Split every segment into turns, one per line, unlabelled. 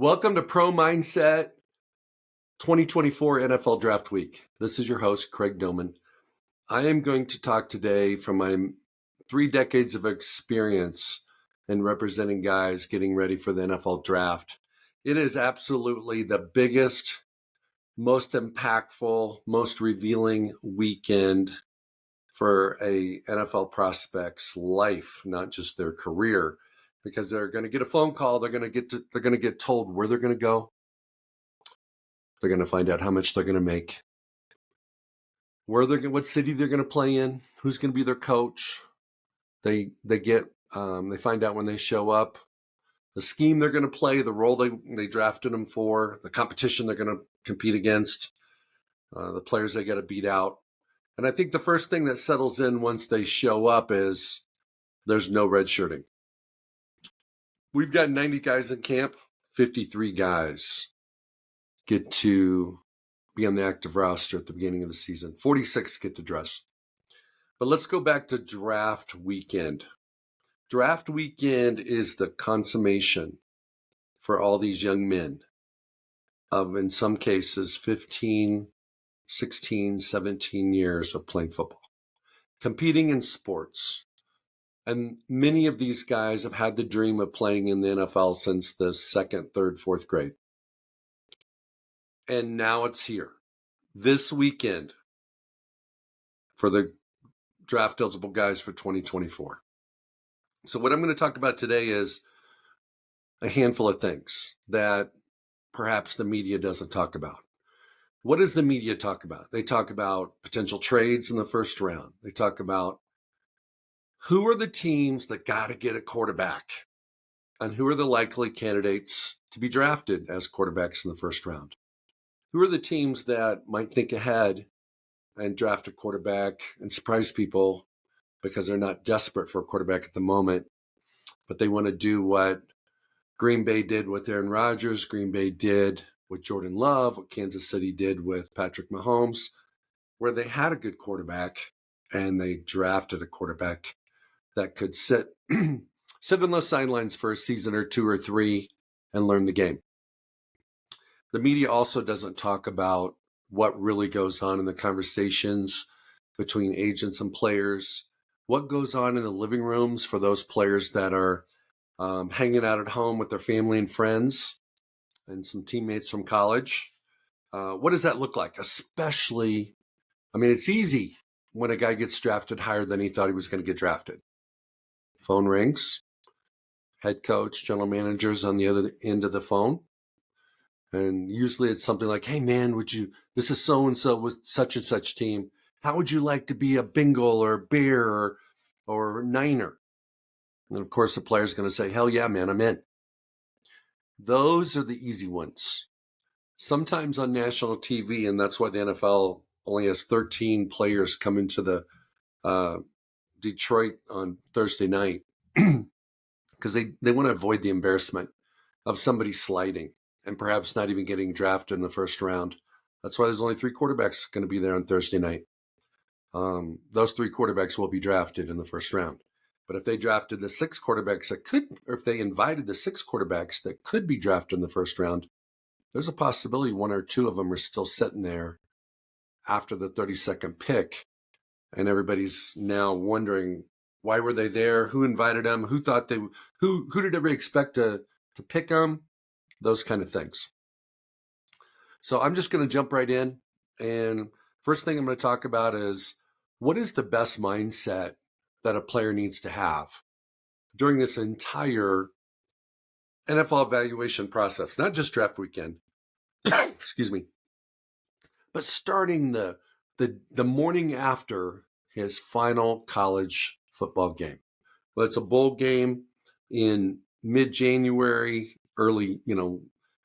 Welcome to Pro Mindset 2024 NFL Draft Week. This is your host, Craig Domann. I am going to talk today from my 3 decades of experience in representing guys getting ready for the NFL Draft. It is absolutely the biggest, most impactful, most revealing weekend for a NFL prospect's life, not just their career, because they're going to get a phone call. They're going to get told where they're going to go. They're going to find out how much they're going to make, what city they're going to play in, who's going to be their coach. They find out when they show up, the scheme they're going to play, the role they drafted them for, the competition they're going to compete against, the players they got to beat out. And I think the first thing that settles in once they show up is there's no redshirting. We've got 90 guys in camp, 53 guys get to be on the active roster at the beginning of the season. 46 get to dress. But let's go back to draft weekend. Draft weekend is the consummation for all these young men of, in some cases, 15, 16, 17 years of playing football, competing in sports. And many of these guys have had the dream of playing in the NFL since the 2nd, 3rd, 4th grade. And now it's here. This weekend for the draft eligible guys for 2024. So what I'm going to talk about today is a handful of things that perhaps the media doesn't talk about. What does the media talk about? They talk about potential trades in the first round. They talk about who are the teams that got to get a quarterback and who are the likely candidates to be drafted as quarterbacks in the first round. Who are the teams that might think ahead and draft a quarterback and surprise people because they're not desperate for a quarterback at the moment, but they want to do what Green Bay did with Aaron Rodgers, Green Bay did with Jordan Love, what Kansas City did with Patrick Mahomes, where they had a good quarterback and they drafted a quarterback that could sit on those sidelines for a season or 2 or 3 and learn the game. The media also doesn't talk about what really goes on in the conversations between agents and players, what goes on in the living rooms for those players that are hanging out at home with their family and friends and some teammates from college. What does that look like? Especially, it's easy when a guy gets drafted higher than he thought he was going to get drafted. Phone rings, head coach, general managers on the other end of the phone. And usually it's something like, hey man, this is so-and-so with such and such team. How would you like to be a Bengal or a Bear or Niner? And of course the player's going to say, hell yeah, man, I'm in. Those are the easy ones. Sometimes on national TV, and that's why the NFL only has 13 players come into the Detroit on Thursday night, because they want to avoid the embarrassment of somebody sliding and perhaps not even getting drafted in the first round. That's why there's only 3 quarterbacks going to be there on Thursday night. Those 3 quarterbacks will be drafted in the first round. But if they drafted the 6 quarterbacks or if they invited the 6 quarterbacks that could be drafted in the first round, there's a possibility 1 or 2 of them are still sitting there after the 32nd pick. And everybody's now wondering, why were they there? Who invited them? Who thought who did everybody expect to pick them? Those kind of things. So I'm just going to jump right in. And first thing I'm going to talk about is, what is the best mindset that a player needs to have during this entire NFL evaluation process? Not just draft weekend, excuse me, but starting the morning after his final college football game. Well, it's a bowl game in mid-January, early,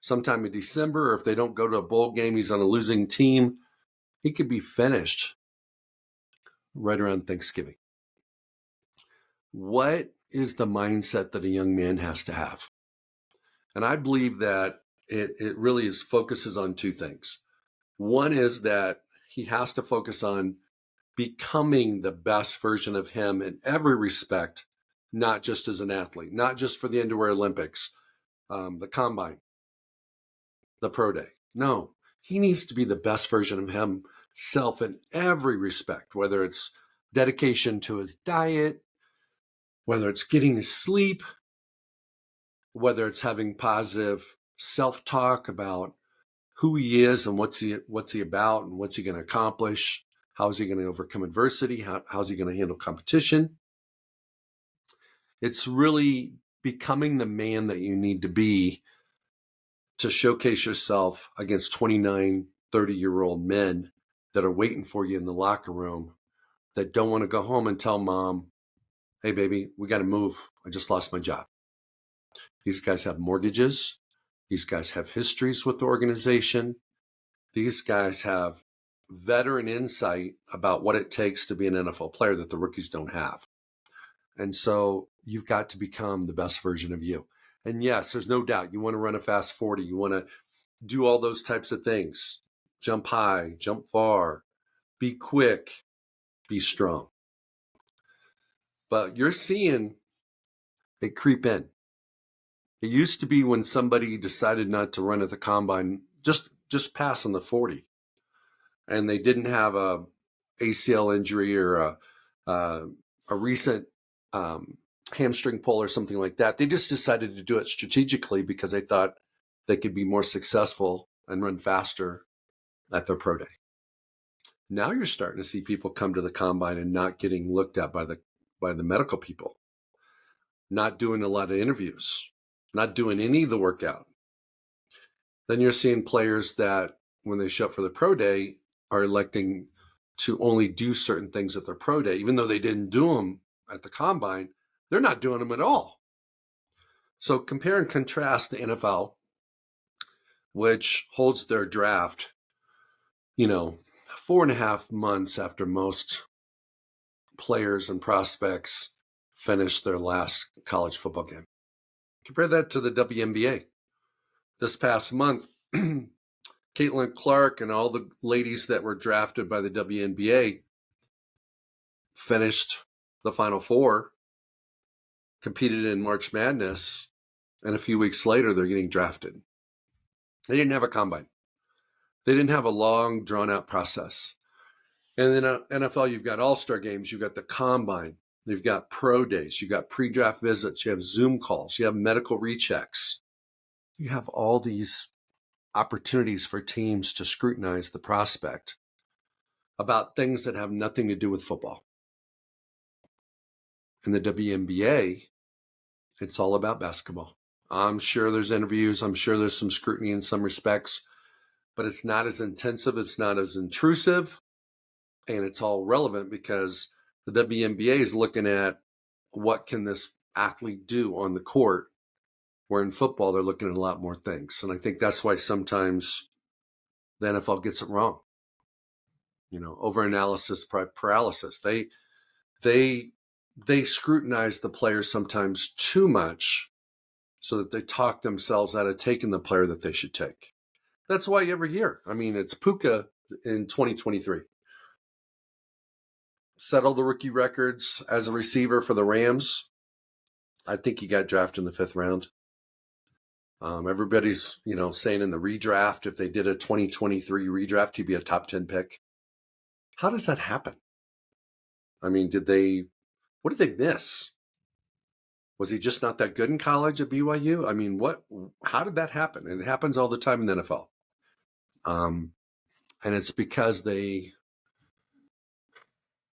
sometime in December, or if they don't go to a bowl game, he's on a losing team. He could be finished right around Thanksgiving. What is the mindset that a young man has to have? And I believe that it really focuses on 2 things. One is that he has to focus on becoming the best version of him in every respect, not just as an athlete, not just for the Underwear Olympics, the combine, the pro day. No, he needs to be the best version of himself in every respect, whether it's dedication to his diet, whether it's getting his sleep, whether it's having positive self-talk about who he is and what's he about and what's he going to accomplish, how is he going to overcome adversity, how's he going to handle competition. It's really becoming the man that you need to be to showcase yourself against 29, 30-year-old men that are waiting for you in the locker room that don't want to go home and tell mom, hey, baby, we got to move. I just lost my job. These guys have mortgages. These guys have histories with the organization. These guys have veteran insight about what it takes to be an NFL player that the rookies don't have. And so you've got to become the best version of you. And yes, there's no doubt you want to run a fast 40. You want to do all those types of things. Jump high, jump far, be quick, be strong. But you're seeing it creep in. It used to be when somebody decided not to run at the combine, just pass on the 40. And they didn't have a ACL injury or a recent hamstring pull or something like that. They just decided to do it strategically because they thought they could be more successful and run faster at their pro day. Now you're starting to see people come to the combine and not getting looked at by the medical people, not doing a lot of interviews, not doing any of the workout. Then you're seeing players that when they show up for the pro day are electing to only do certain things at their pro day, even though they didn't do them at the combine. They're not doing them at all. So compare and contrast the NFL, which holds their draft, 4.5 months after most players and prospects finish their last college football game. Compare that to the WNBA. This past month, Caitlin Clark and all the ladies that were drafted by the WNBA finished the Final Four, competed in March Madness, and a few weeks later, they're getting drafted. They didn't have a combine. They didn't have a long, drawn-out process. And then NFL, you've got all-star games, you've got the combine, you've got pro days, you've got pre-draft visits, you have Zoom calls, you have medical rechecks. You have all these opportunities for teams to scrutinize the prospect about things that have nothing to do with football. In the WNBA, it's all about basketball. I'm sure there's interviews. I'm sure there's some scrutiny in some respects, but it's not as intensive. It's not as intrusive, and it's all relevant because the WNBA is looking at what can this athlete do on the court, where in football, they're looking at a lot more things. And I think that's why sometimes the NFL gets it wrong. Overanalysis, paralysis. They scrutinize the players sometimes too much so that they talk themselves out of taking the player that they should take. That's why every year, it's Puka in 2023. Set all the rookie records as a receiver for the Rams. I think he got drafted in the 5th round. Everybody's, saying in the redraft, if they did a 2023 redraft, he'd be a top 10 pick. How does that happen? What did they miss? Was he just not that good in college at BYU? How did that happen? And it happens all the time in the NFL. And it's because they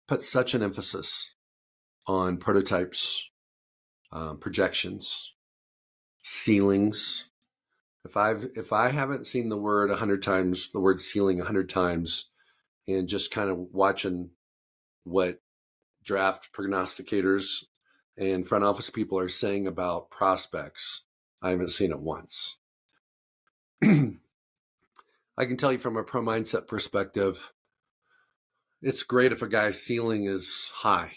put such an emphasis on prototypes, projections, ceilings. If I haven't seen the word 100 times, the word ceiling 100 times, and just kind of watching what draft prognosticators and front office people are saying about prospects, I haven't seen it once. I can tell you from a pro mindset perspective, it's great if a guy's ceiling is high,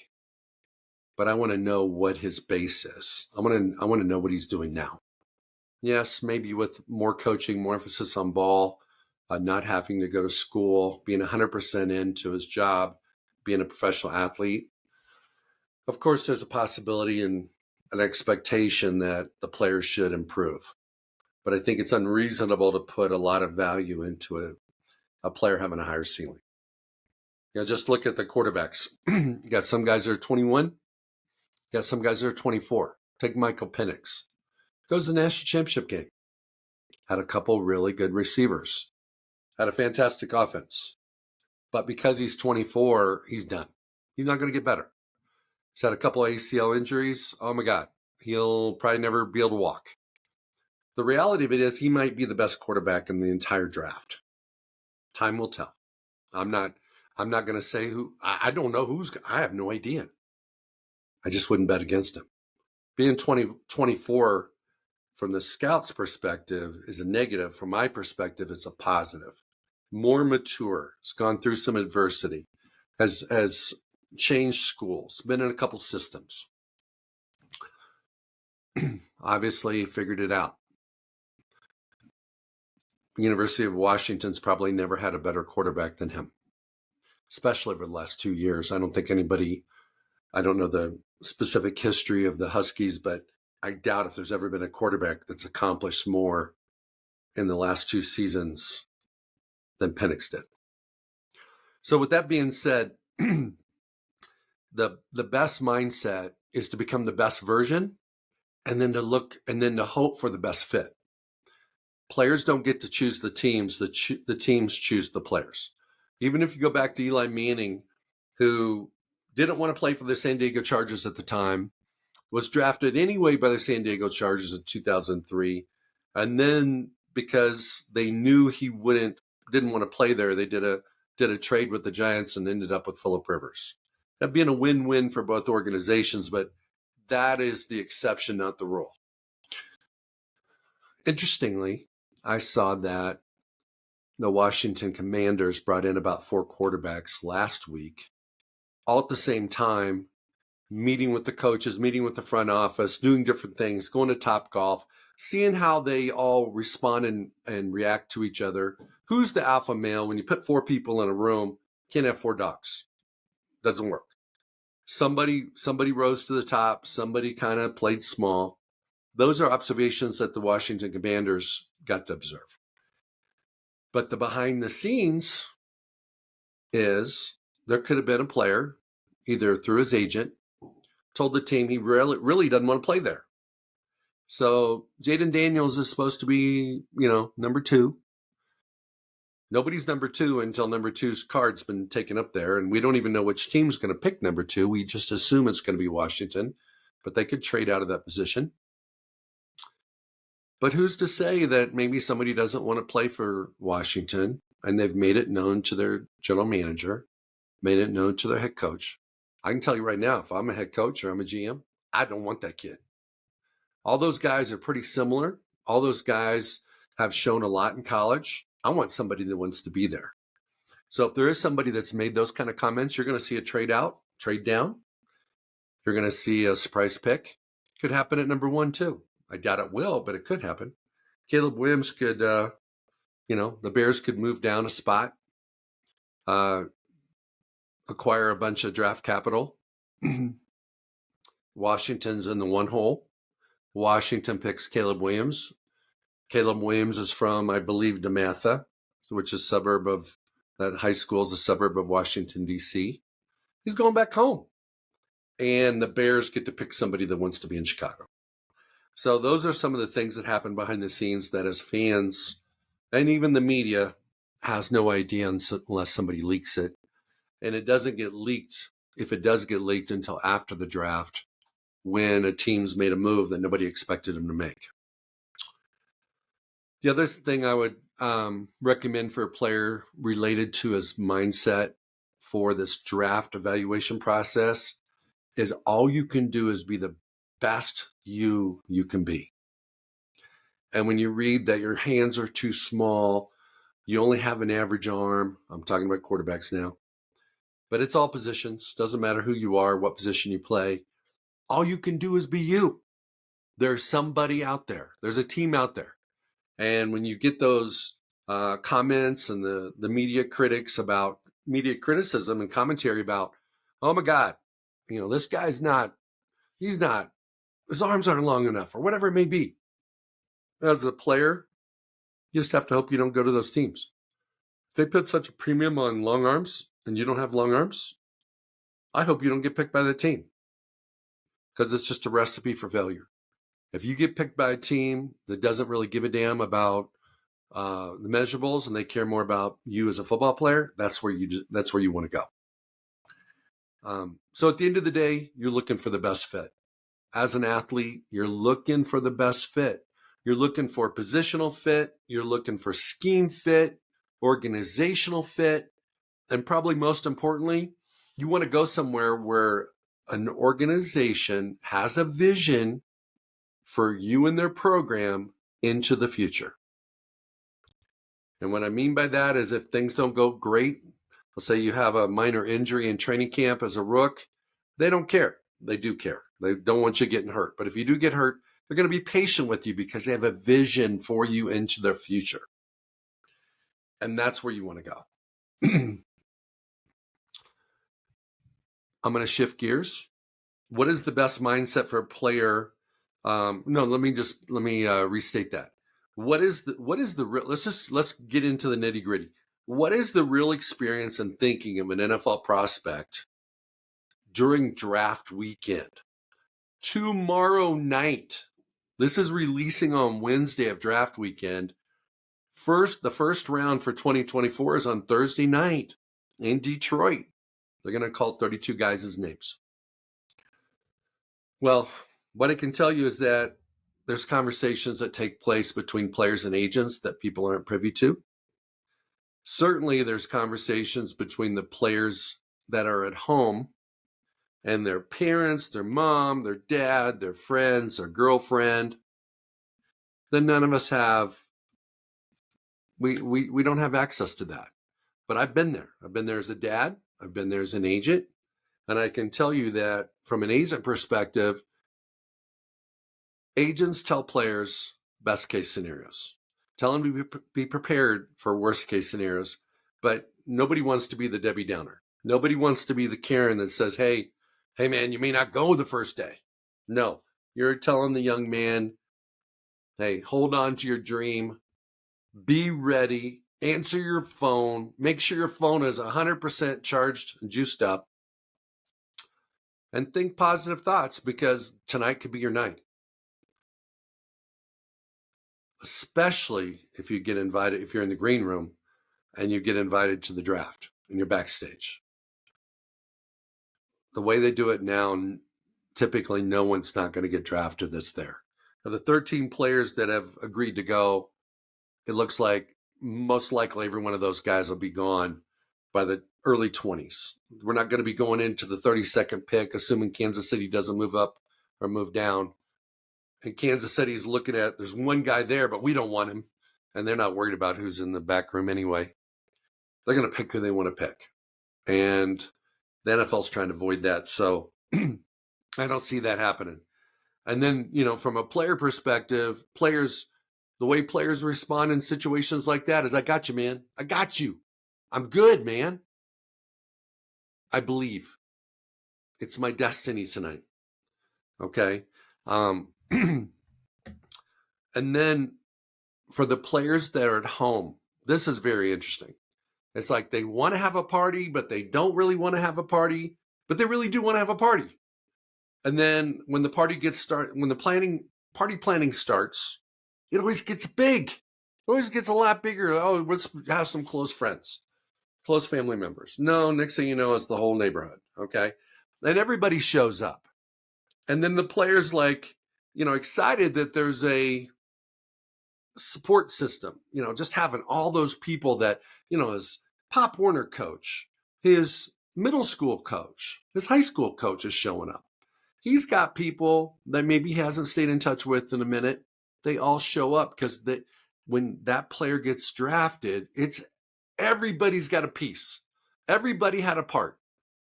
but I want to know what his base is. I want to know what he's doing now. Yes, maybe with more coaching, more emphasis on ball, not having to go to school, being 100% into his job, being a professional athlete. Of course, there's a possibility and an expectation that the players should improve. but I think it's unreasonable to put a lot of value into a player having a higher ceiling. Just look at the quarterbacks. You got some guys that are 21. You got some guys that are 24. Take Michael Penix. Goes to the national championship game. Had a couple really good receivers. Had a fantastic offense. But because he's 24, he's done. He's not going to get better. He's had a couple ACL injuries. Oh my God. He'll probably never be able to walk. The reality of it is he might be the best quarterback in the entire draft. Time will tell. I'm not going to say who. I don't know who's. I have no idea. I just wouldn't bet against him. Being 24 from the scout's perspective is a negative. From my perspective, it's a positive. More mature. It's gone through some adversity. Has changed schools. Been in a couple systems. Obviously figured it out. University of Washington's probably never had a better quarterback than him, especially over the last 2 years. I don't know the specific history of the Huskies, but I doubt if there's ever been a quarterback that's accomplished more in the last 2 seasons than Penix did. So with that being said, the best mindset is to become the best version and then to hope for the best fit. Players don't get to choose the teams. The teams choose the players. Even if you go back to Eli Manning, who didn't want to play for the San Diego Chargers at the time, was drafted anyway by the San Diego Chargers in 2003. And then because they knew he didn't want to play there, they did a trade with the Giants and ended up with Phillip Rivers. That being a win-win for both organizations, but that is the exception, not the rule. Interestingly, I saw that the Washington Commanders brought in about 4 quarterbacks last week, all at the same time, meeting with the coaches, meeting with the front office, doing different things, going to Topgolf, seeing how they all respond and react to each other. Who's the alpha male? When you put 4 people in a room, can't have 4 dogs. Doesn't work. Somebody rose to the top. Somebody kind of played small. Those are observations that the Washington Commanders got to observe. But the behind the scenes is there could have been a player, either through his agent, told the team he really doesn't want to play there. So Jaden Daniels is supposed to be, number 2. Nobody's number 2 until number 2's card's been taken up there, and we don't even know which team's going to pick number 2. We just assume it's going to be Washington, but they could trade out of that position. But who's to say that maybe somebody doesn't want to play for Washington, and they've made it known to their general manager, made it known to their head coach. I can tell you right now, if I'm a head coach or I'm a GM, I don't want that kid. All those guys are pretty similar. All those guys have shown a lot in college. I want somebody that wants to be there. So if there is somebody that's made those kind of comments, you're going to see a trade out, trade down. You're going to see a surprise pick. Could happen at number 1 too. I doubt it will, but it could happen. Caleb Williams could, the Bears could move down a spot, acquire a bunch of draft capital. Washington's in the 1 hole. Washington picks Caleb Williams. Caleb Williams is from, I believe, DeMatha, which is that high school is a suburb of Washington, D.C. He's going back home. And the Bears get to pick somebody that wants to be in Chicago. So those are some of the things that happen behind the scenes that as fans and even the media has no idea unless somebody leaks it. And it doesn't get leaked, if it does get leaked, until after the draft when a team's made a move that nobody expected them to make. The other thing I would recommend for a player related to his mindset for this draft evaluation process is all you can do is be the best you can be. And when you read that your hands are too small, you only have an average arm, I'm talking about quarterbacks now, but it's all positions. Doesn't matter who you are, what position you play. All you can do is be you. There's somebody out there. There's a team out there. And when you get those comments and the media criticism and commentary about, oh my God, this guy's his arms aren't long enough or whatever it may be. as a player, you just have to hope you don't go to those teams. If they put such a premium on long arms and you don't have long arms, I hope you don't get picked by the team, because it's just a recipe for failure. If you get picked by a team that doesn't really give a damn about the measurables and they care more about you as a football player, that's where you want to go. So at the end of the day, you're looking for the best fit. As an athlete, you're looking for the best fit. You're looking for positional fit. You're looking for scheme fit, organizational fit, and probably most importantly, you want to go somewhere where an organization has a vision for you and their program into the future. And what I mean by that is if things don't go great, let's say you have a minor injury in training camp as a rook, they don't care. They do care. They don't want you getting hurt. But if you do get hurt, they're going to be patient with you because they have a vision for you into their future. And that's where you want to go. I'm going to shift gears. What is the best mindset for a player? Let me restate that. Let's get into the nitty gritty. What is the real experience and thinking of an NFL prospect during draft weekend? Tomorrow night, this is releasing on Wednesday of draft weekend. The first round for 2024 is on Thursday night in Detroit. They're going to call 32 guys' names. Well, what I can tell you is that there's conversations that take place between players and agents that people aren't privy to. Certainly, there's conversations between the players that are at home and their parents, their mom, their dad, their friends, their girlfriend, that none of us have. We don't have access to that. But I've been there. I've been there as a dad. I've been there as an agent. And I can tell you that from an agent perspective, agents tell players best case scenarios. Tell them to be prepared for worst case scenarios. But nobody wants to be the Debbie Downer. Nobody wants to be the Karen that says, hey man, you may not go the first day. No, you're telling the young man, hey, hold on to your dream. Be ready. Answer your phone. Make sure your phone is 100% charged and juiced up. And think positive thoughts, because tonight could be your night. Especially if you get invited, if you're in the green room and you get invited to the draft and you're backstage. The way they do it now, typically no one's not going to get drafted that's there. Of the 13 players that have agreed to go, it looks like most likely every one of those guys will be gone by the early 20s. We're not going to be going into the 32nd pick, assuming Kansas City doesn't move up or move down. And Kansas City's looking at, there's one guy there, but we don't want him. And they're not worried about who's in the back room anyway. They're going to pick who they want to pick. And the NFL's trying to avoid that. So I don't see that happening. And then, from a player perspective, the way players respond in situations like that is, I got you, man. I got you. I'm good, man. I believe. It's my destiny tonight. Okay. And then for the players that are at home, this is very interesting. It's like they want to have a party, but they don't really want to have a party, but they really do want to have a party. And then when the party gets started, when the party planning starts, it always gets big. It always gets a lot bigger. Oh, let's have some close friends, close family members. No, next thing you know, it's the whole neighborhood. Okay. And everybody shows up. And then the players excited that there's a support system, just having all those people that, his Pop Warner coach, his middle school coach, his high school coach is showing up. He's got people that maybe he hasn't stayed in touch with in a minute. They all show up because when that player gets drafted, everybody's got a piece. Everybody had a part.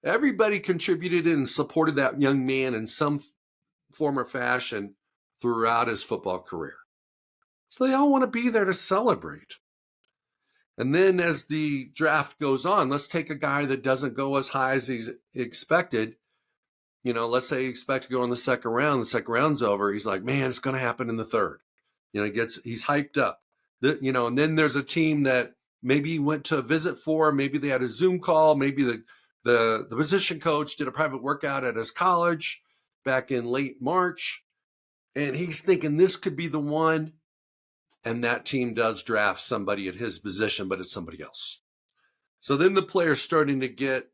Everybody contributed and supported that young man in some form or fashion throughout his football career. So they all want to be there to celebrate. And then as the draft goes on, let's take a guy that doesn't go as high as he's expected. Let's say he expects to go in the second round. The second round's over. He's like, man, it's going to happen in the third. He's hyped up. And then there's a team that maybe he went to a visit for, maybe they had a Zoom call, maybe the position coach did a private workout at his college back in late March, and he's thinking this could be the one, and that team does draft somebody at his position, but it's somebody else. So then the player's starting to get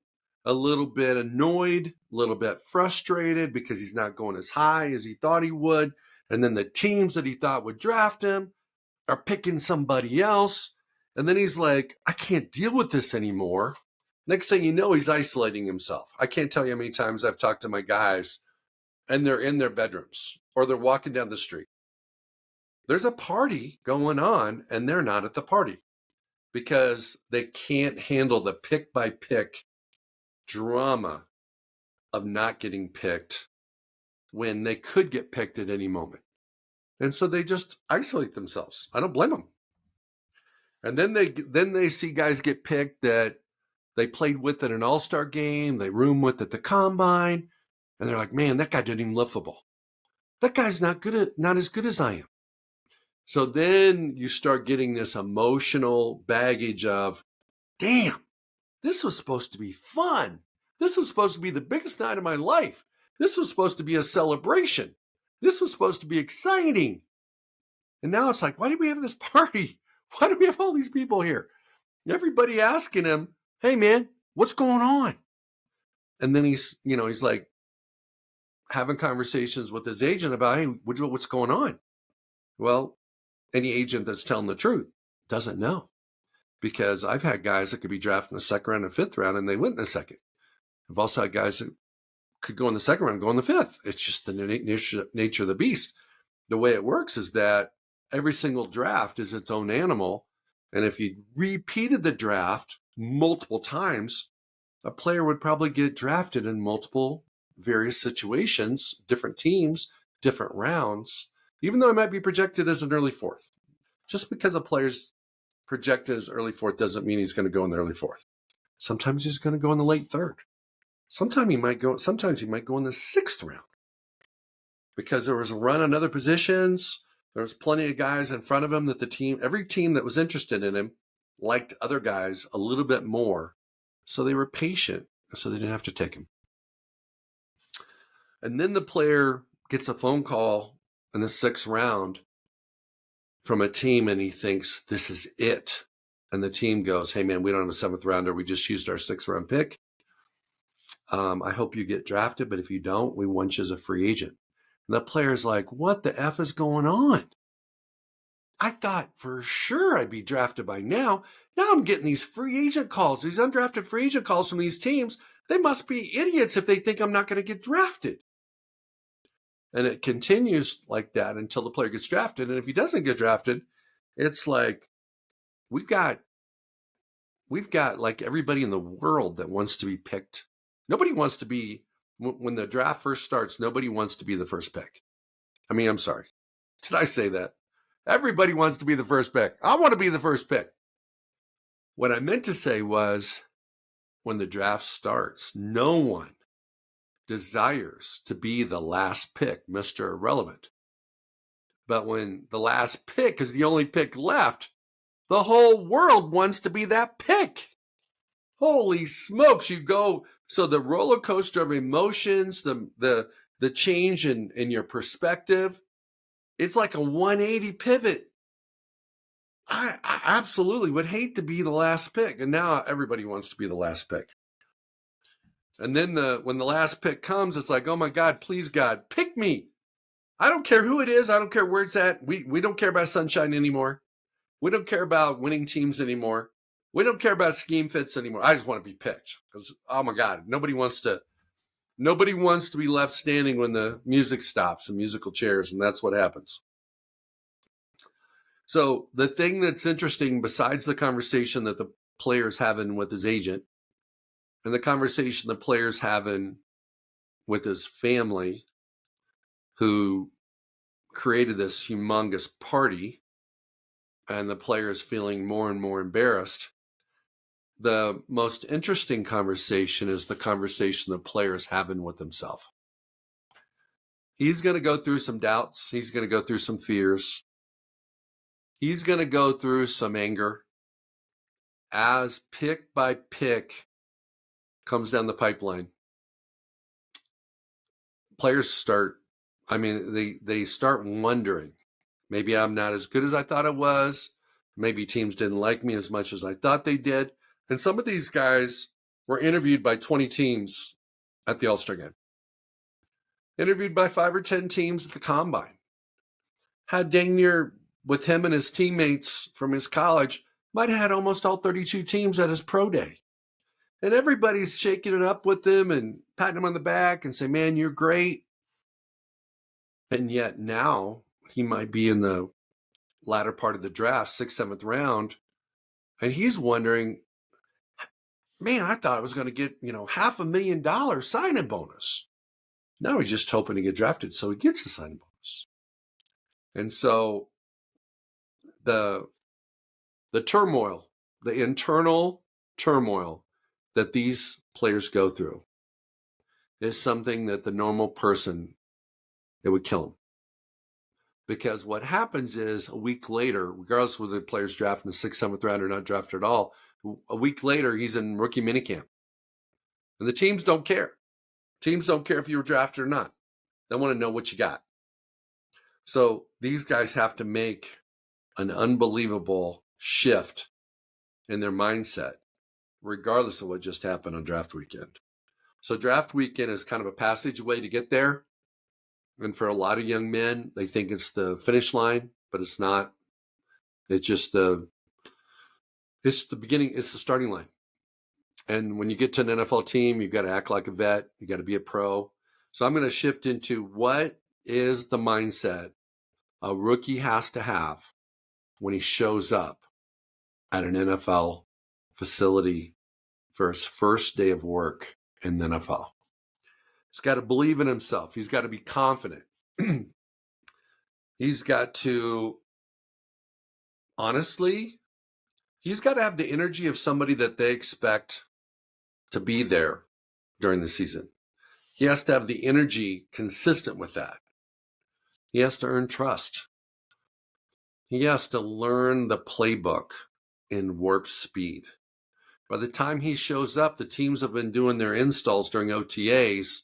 a little bit annoyed, a little bit frustrated because he's not going as high as he thought he would. And then the teams that he thought would draft him are picking somebody else. And then he's like, I can't deal with this anymore. Next thing you know, he's isolating himself. I can't tell you how many times I've talked to my guys and they're in their bedrooms or they're walking down the street. There's a party going on and they're not at the party because they can't handle the pick by pick drama of not getting picked when they could get picked at any moment. And so they just isolate themselves. I don't blame them. And then they see guys get picked that they played with at an all-star game, they room with at the combine, and they're like, man, that guy didn't even love football. That guy's not as good as I am. So then you start getting this emotional baggage of, damn, this was supposed to be fun. This was supposed to be the biggest night of my life. This was supposed to be a celebration. This was supposed to be exciting. And now it's like, why do we have this party? Why do we have all these people here? Everybody asking him, hey man, what's going on? And then he's like having conversations with his agent about, hey, what's going on? Well, any agent that's telling the truth doesn't know, because I've had guys that could be drafted in the second round and fifth round and they went in the second. I've also had guys that could go in the second round and go in the fifth. It's just the nature of the beast. The way it works is that every single draft is its own animal. And if you repeated the draft multiple times, a player would probably get drafted in multiple various situations, different teams, different rounds, even though it might be projected as an early fourth. Just because a player's projected as early fourth doesn't mean he's going to go in the early fourth. Sometimes he's going to go in the late third. Sometimes he might go in the sixth round, because there was a run on other positions. There was plenty of guys in front of him that every team that was interested in him liked other guys a little bit more. So they were patient, so they didn't have to take him. And then the player gets a phone call in the sixth round from a team and he thinks this is it. And the team goes, hey man, we don't have a seventh rounder. We just used our sixth round pick. I hope you get drafted, but if you don't, we want you as a free agent. And the player's like, what the F is going on? I thought for sure I'd be drafted by now. Now I'm getting these free agent calls, these undrafted free agent calls from these teams. They must be idiots if they think I'm not going to get drafted. And it continues like that until the player gets drafted. And if he doesn't get drafted, it's like we've got like everybody in the world that wants to be picked. Nobody wants to be, when the draft first starts, nobody wants to be the first pick. I mean, I'm sorry. Did I say that? Everybody wants to be the first pick. I want to be the first pick. What I meant to say was, when the draft starts, no one desires to be the last pick, Mr. Irrelevant. But when the last pick is the only pick left, the whole world wants to be that pick. Holy smokes, you go. So the roller coaster of emotions, the change in your perspective, it's like a 180 pivot. I absolutely would hate to be the last pick. And now everybody wants to be the last pick. And then when the last pick comes, it's like, oh my God, please God, pick me. I don't care who it is. I don't care where it's at. We don't care about sunshine anymore. We don't care about winning teams anymore. We don't care about scheme fits anymore. I just want to be picked, because, oh my God, nobody wants to be left standing when the music stops and musical chairs, and that's what happens. So the thing that's interesting, besides the conversation that the player's having with his agent and the conversation the player's having with his family, who created this humongous party, and the player is feeling more and more embarrassed, the most interesting conversation is the conversation the player is having with himself. He's going to go through some doubts. He's going to go through some fears. He's going to go through some anger as pick by pick comes down the pipeline. Players start, they start wondering, maybe I'm not as good as I thought I was. Maybe teams didn't like me as much as I thought they did. And some of these guys were interviewed by 20 teams at the All-Star game. Interviewed by 5 or 10 teams at the Combine. Had dang near, with him and his teammates from his college, might have had almost all 32 teams at his pro day. And everybody's shaking it up with him and patting him on the back and say, man, you're great. And yet now he might be in the latter part of the draft, 6th, 7th round. And he's wondering, man, I thought I was going to get, $500,000 signing bonus. Now he's just hoping to get drafted so he gets a signing bonus. And so the turmoil, the internal turmoil that these players go through is something that the normal person, it would kill him. Because what happens is a week later, regardless whether the player's drafted in the 6th, 7th round or not drafted at all, a week later, he's in rookie minicamp. And the teams don't care. Teams don't care if you were drafted or not. They want to know what you got. So these guys have to make an unbelievable shift in their mindset, regardless of what just happened on draft weekend. So draft weekend is kind of a passageway to get there. And for a lot of young men, they think it's the finish line, but it's not. It's just the beginning. It's the starting line. And when you get to an NFL team, you've got to act like a vet. You got to be a pro. So I'm going to shift into what is the mindset a rookie has to have when he shows up at an NFL facility for his first day of work in the NFL. He's got to believe in himself. He's got to be confident. He's got to, honestly, he's got to have the energy of somebody that they expect to be there during the season. He has to have the energy consistent with that. He has to earn trust. He has to learn the playbook in warp speed. By the time he shows up, the teams have been doing their installs during OTAs,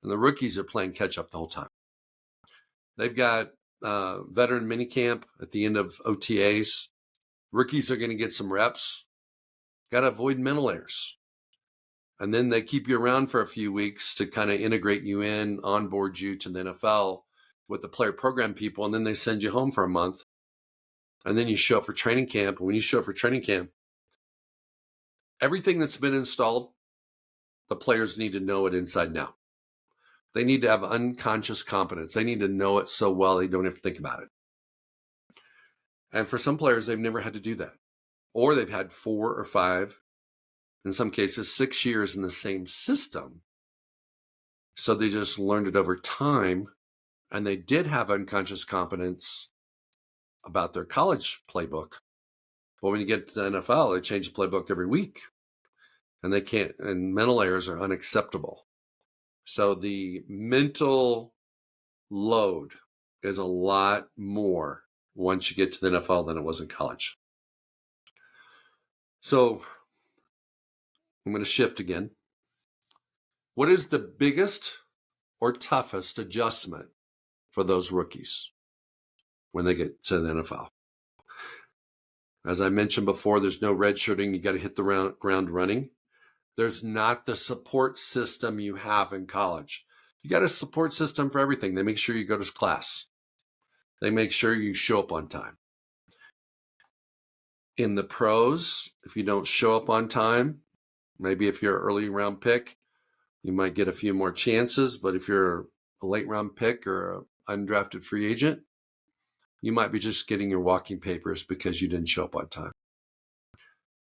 and the rookies are playing catch up the whole time. They've got veteran minicamp at the end of OTAs. Rookies are going to get some reps. Got to avoid mental errors. And then they keep you around for a few weeks to kind of integrate you in, onboard you to the NFL with the player program people, and then they send you home for a month. And then you show up for training camp. And when you show up for training camp, everything that's been installed, the players need to know it inside and out. They need to have unconscious competence. They need to know it so well they don't have to think about it. And for some players, they've never had to do that. Or they've had 4 or 5, in some cases 6 years in the same system. So they just learned it over time. And they did have unconscious competence about their college playbook. But when you get to the NFL, they change the playbook every week. And they can't, and mental errors are unacceptable. So the mental load is a lot more once you get to the NFL than it was in college. So I'm going to shift again. What is the biggest or toughest adjustment for those rookies when they get to the NFL? As I mentioned before, there's no redshirting. You got to hit the ground running. There's not the support system you have in college. You got a support system for everything. They make sure you go to class. They make sure you show up on time. In the pros, if you don't show up on time, maybe if you're an early round pick, you might get a few more chances. But if you're a late round pick or an undrafted free agent, you might be just getting your walking papers because you didn't show up on time.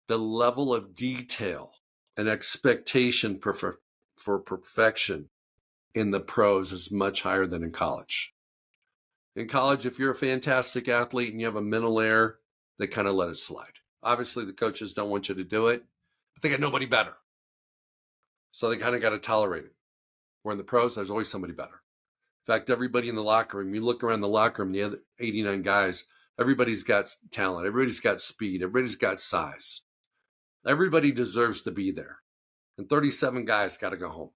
The level of detail and expectation for perfection in the pros is much higher than in college. In college, if you're a fantastic athlete and you have a mental error, they kind of let it slide. Obviously, the coaches don't want you to do it, but they got nobody better. So they kind of got to tolerate it. Where in the pros, there's always somebody better. In fact, everybody in the locker room, you look around the locker room, the other 89 guys, Everybody's got talent. Everybody's got speed. Everybody's got size. Everybody deserves to be there. And 37 guys got to go home.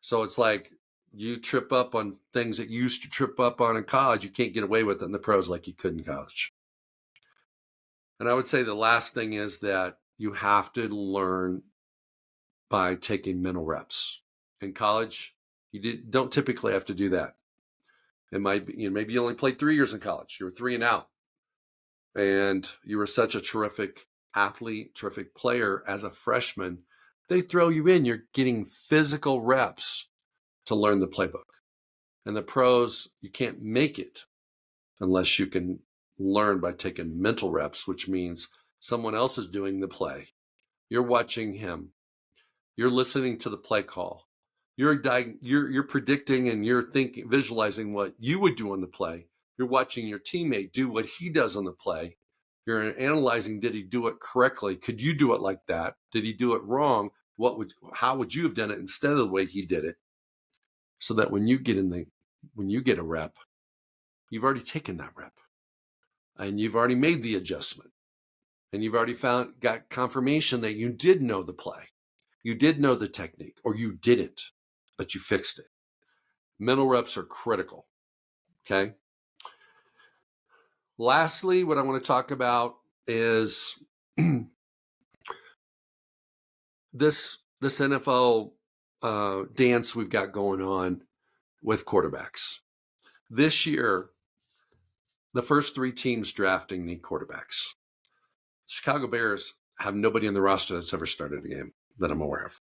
So it's like you trip up on things that you used to trip up on in college. You can't get away with it in the pros like you could in college. And I would say the last thing is that you have to learn by taking mental reps. In college, don't typically have to do that. It might be, maybe you only played 3 years in college. You were 3 and out. And you were such a terrific athlete, terrific player as a freshman. They throw you in, you're getting physical reps to learn the playbook. And the pros, you can't make it unless you can learn by taking mental reps, which means someone else is doing the play. You're watching him. You're listening to the play call. You're predicting and you're thinking, visualizing what you would do on the play. You're watching your teammate do what he does on the play. You're analyzing, did he do it correctly? Could you do it like that? Did he do it wrong? How would you have done it instead of the way he did it? So that when you get a rep, you've already taken that rep and you've already made the adjustment and you've already got confirmation that you did know the play. You did know the technique, or you didn't, but you fixed it. Mental reps are critical. Okay. Lastly, what I want to talk about is this NFL dance we've got going on with quarterbacks. This year, the first 3 teams drafting need quarterbacks. Chicago Bears have nobody on the roster that's ever started a game that I'm aware of.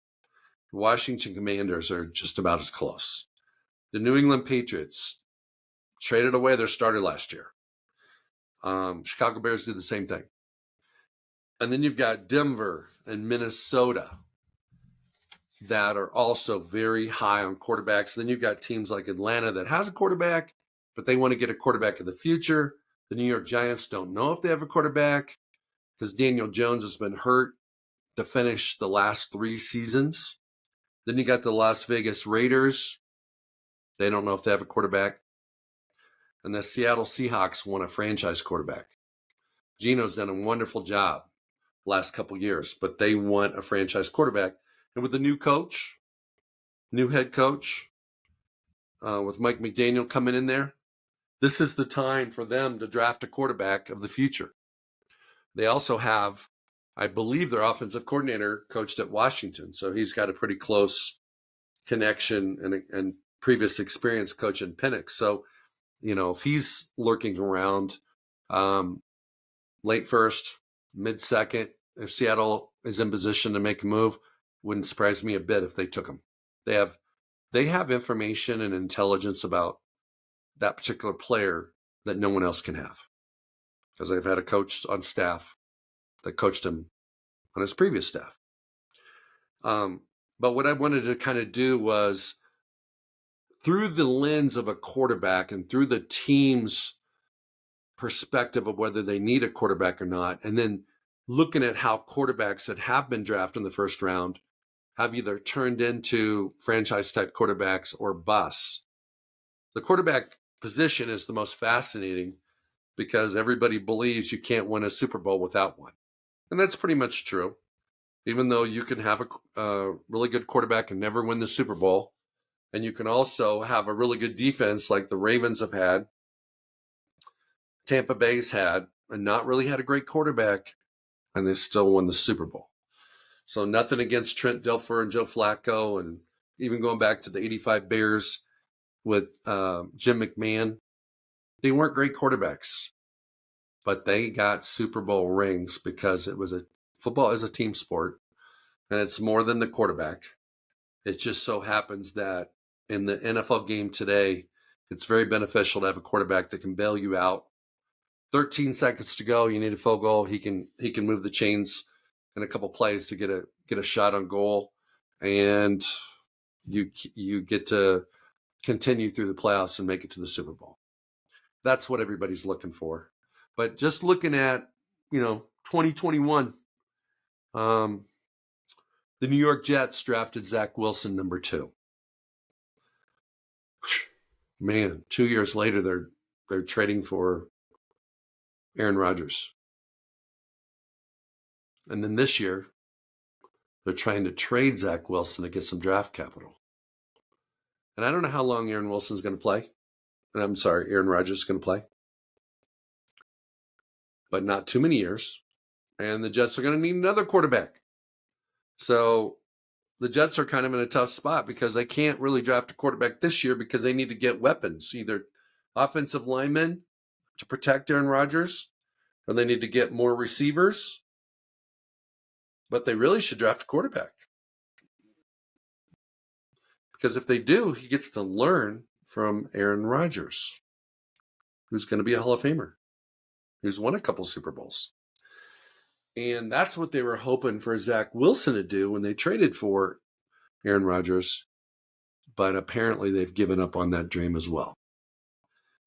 The Washington Commanders are just about as close. The New England Patriots traded away their starter last year. Chicago Bears did the same thing. And then you've got Denver and Minnesota that are also very high on quarterbacks. Then you've got teams like Atlanta that has a quarterback, but they want to get a quarterback in the future. The New York Giants don't know if they have a quarterback because Daniel Jones has been hurt to finish the last 3 seasons. Then you got the Las Vegas Raiders. They don't know if they have a quarterback. And the Seattle Seahawks want a franchise quarterback. Geno's done a wonderful job last couple years, but they want a franchise quarterback. And with the new coach, new head coach, with Mike McDaniel coming in there, this is the time for them to draft a quarterback of the future. They also have, I believe, their offensive coordinator coached at Washington, so he's got a pretty close connection and previous experience coaching Penix. So, if he's lurking around late first, mid second, if Seattle is in position to make a move, wouldn't surprise me a bit if they took him. They have information and intelligence about that particular player that no one else can have, because they've had a coach on staff that coached him on his previous staff. But what I wanted to kind of do was, through the lens of a quarterback and through the team's perspective of whether they need a quarterback or not, and then looking at how quarterbacks that have been drafted in the first round have either turned into franchise-type quarterbacks or busts. The quarterback position is the most fascinating because everybody believes you can't win a Super Bowl without one. And that's pretty much true. Even though you can have a really good quarterback and never win the Super Bowl, and you can also have a really good defense like the Ravens have had, Tampa Bay's had, and not really had a great quarterback, and they still won the Super Bowl. So nothing against Trent Dilfer and Joe Flacco, and even going back to the 85 Bears with Jim McMahon. They weren't great quarterbacks, but they got Super Bowl rings because football is a team sport, and it's more than the quarterback. It just so happens that in the NFL game today, it's very beneficial to have a quarterback that can bail you out. 13 seconds to go, you need a field goal. He can move the chains in a couple plays to get a shot on goal, and you get to continue through the playoffs and make it to the Super Bowl. That's what everybody's looking for. But just looking at 2021, the New York Jets drafted Zach Wilson number 2. Man, 2 years later they're trading for Aaron Rodgers. And then this year, they're trying to trade Zach Wilson to get some draft capital. And I don't know how long Aaron Rodgers is going to play. But not too many years. And the Jets are going to need another quarterback. So the Jets are kind of in a tough spot because they can't really draft a quarterback this year because they need to get weapons, either offensive linemen to protect Aaron Rodgers, or they need to get more receivers. But they really should draft a quarterback. Because if they do, he gets to learn from Aaron Rodgers, who's going to be a Hall of Famer, who's won a couple Super Bowls. And that's what they were hoping for Zach Wilson to do when they traded for Aaron Rodgers. But apparently they've given up on that dream as well.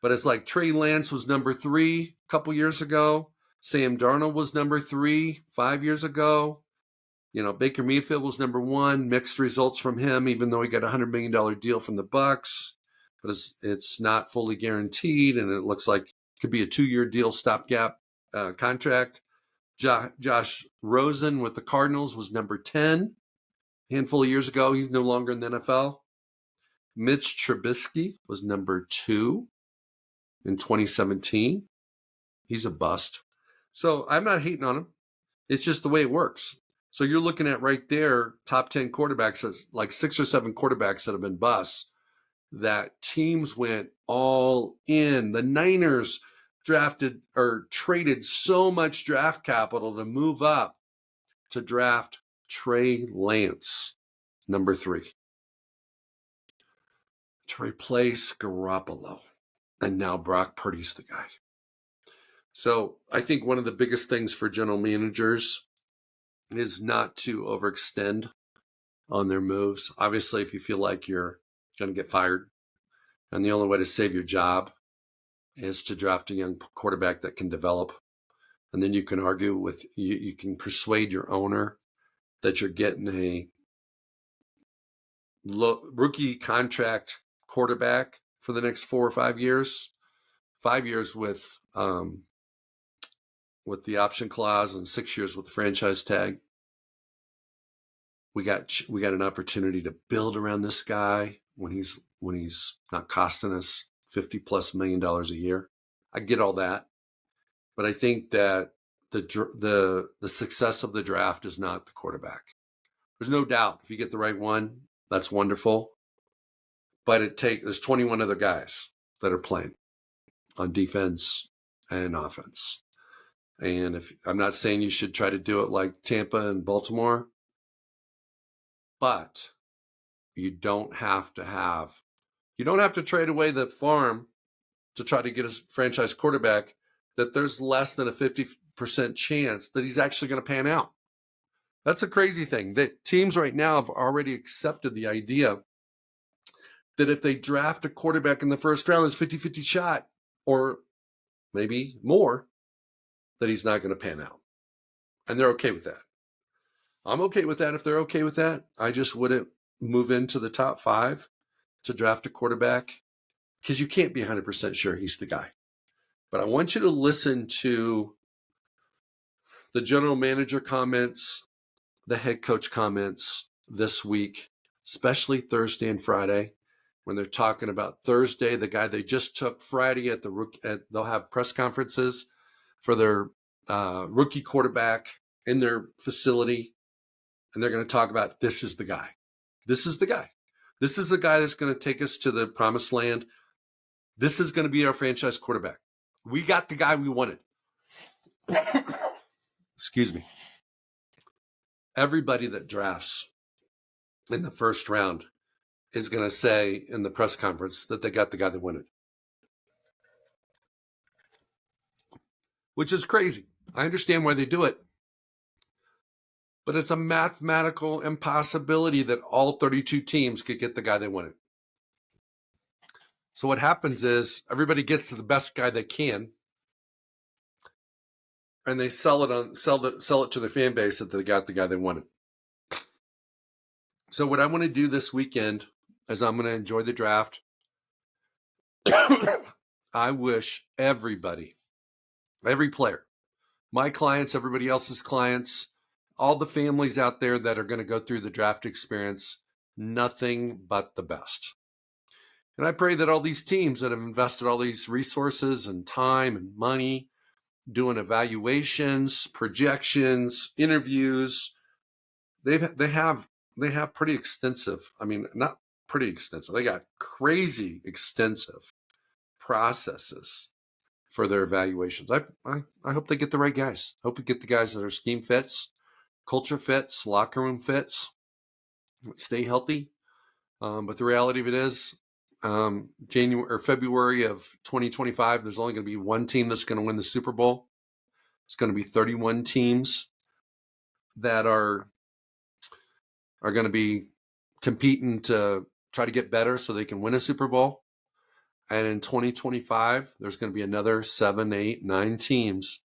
But it's like Trey Lance was number 3 a couple years ago. Sam Darnold was number 3 5 years ago. Baker Mayfield was number 1. Mixed results from him, even though he got a $100 million deal from the Bucs. But it's not fully guaranteed, and it looks like it could be a 2-year deal, stopgap contract. Josh Rosen with the Cardinals was number 10 a handful of years ago. He's no longer in the NFL. Mitch Trubisky was number 2 in 2017. He's a bust. So I'm not hating on him. It's just the way it works. So you're looking at right there, top 10 quarterbacks, like 6 or 7 quarterbacks that have been busts, that teams went all in. The Niners drafted or traded so much draft capital to move up to draft Trey Lance, number 3, to replace Garoppolo. And now Brock Purdy's the guy. So I think one of the biggest things for general managers is not to overextend on their moves. Obviously, if you feel like you're going to get fired, and the only way to save your job is to draft a young quarterback that can develop. And then you can argue with, you can persuade your owner that you're getting a rookie contract quarterback for the next 4 or 5 years. 5 years with the option clause and 6 years with the franchise tag. We got an opportunity to build around this guy when he's not costing us $50+ million a year. I get all that, but I think that the success of the draft is not the quarterback. There's no doubt if you get the right one, that's wonderful. But there's 21 other guys that are playing on defense and offense. And I'm not saying you should try to do it like Tampa and Baltimore, but you don't have to trade away the farm to try to get a franchise quarterback that there's less than a 50% chance that he's actually going to pan out. That's a crazy thing. That teams right now have already accepted the idea that if they draft a quarterback in the first round, there's 50-50 shot, or maybe more, that he's not going to pan out. And they're okay with that. I'm okay with that if they're okay with that. I just wouldn't move into the top 5 to draft a quarterback because you can't be 100% sure he's the guy. But I want you to listen to the general manager comments, the head coach comments this week, especially Thursday and Friday, when they're talking about Thursday, the guy they just took. Friday they'll have press conferences for their rookie quarterback in their facility. And they're going to talk about, this is the guy. This is the guy. This is the guy that's going to take us to the promised land. This is going to be our franchise quarterback. We got the guy we wanted. Excuse me. Everybody that drafts in the first round is going to say in the press conference that they got the guy they wanted. Which is crazy. I understand why they do it. But it's a mathematical impossibility that all 32 teams could get the guy they wanted. So what happens is everybody gets to the best guy they can, and they sell it to their fan base that they got the guy they wanted. So what I want to do this weekend is I'm going to enjoy the draft. I wish everybody Every player, my clients, everybody else's clients, all the families out there that are going to go through the draft experience, nothing but the best. And I pray that all these teams that have invested all these resources and time and money doing evaluations, projections, interviews, they have pretty extensive, I mean, not pretty extensive, they got crazy extensive processes for their evaluations. I hope they get the right guys. I hope we get the guys that are scheme fits, culture fits, locker room fits, stay healthy. But the reality of it is, January or February of 2025, there's only going to be one team that's going to win the Super Bowl. It's going to be 31 teams that are going to be competing to try to get better so they can win a Super Bowl. And in 2025, there's going to be another 7, 8, 9 teams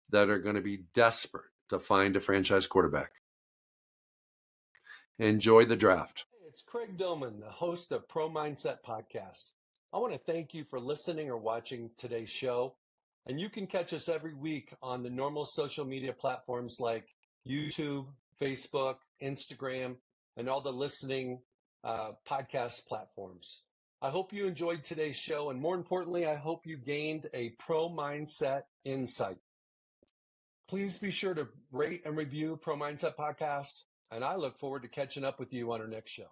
that are going to be desperate to find a franchise quarterback. Enjoy the draft.
Hey, it's Craig Domann, the host of Pro Mindset Podcast. I want to thank you for listening or watching today's show. And you can catch us every week on the normal social media platforms like YouTube, Facebook, Instagram, and all the listening podcast platforms. I hope you enjoyed today's show. And more importantly, I hope you gained a pro mindset insight. Please be sure to rate and review Pro Mindset Podcast. And I look forward to catching up with you on our next show.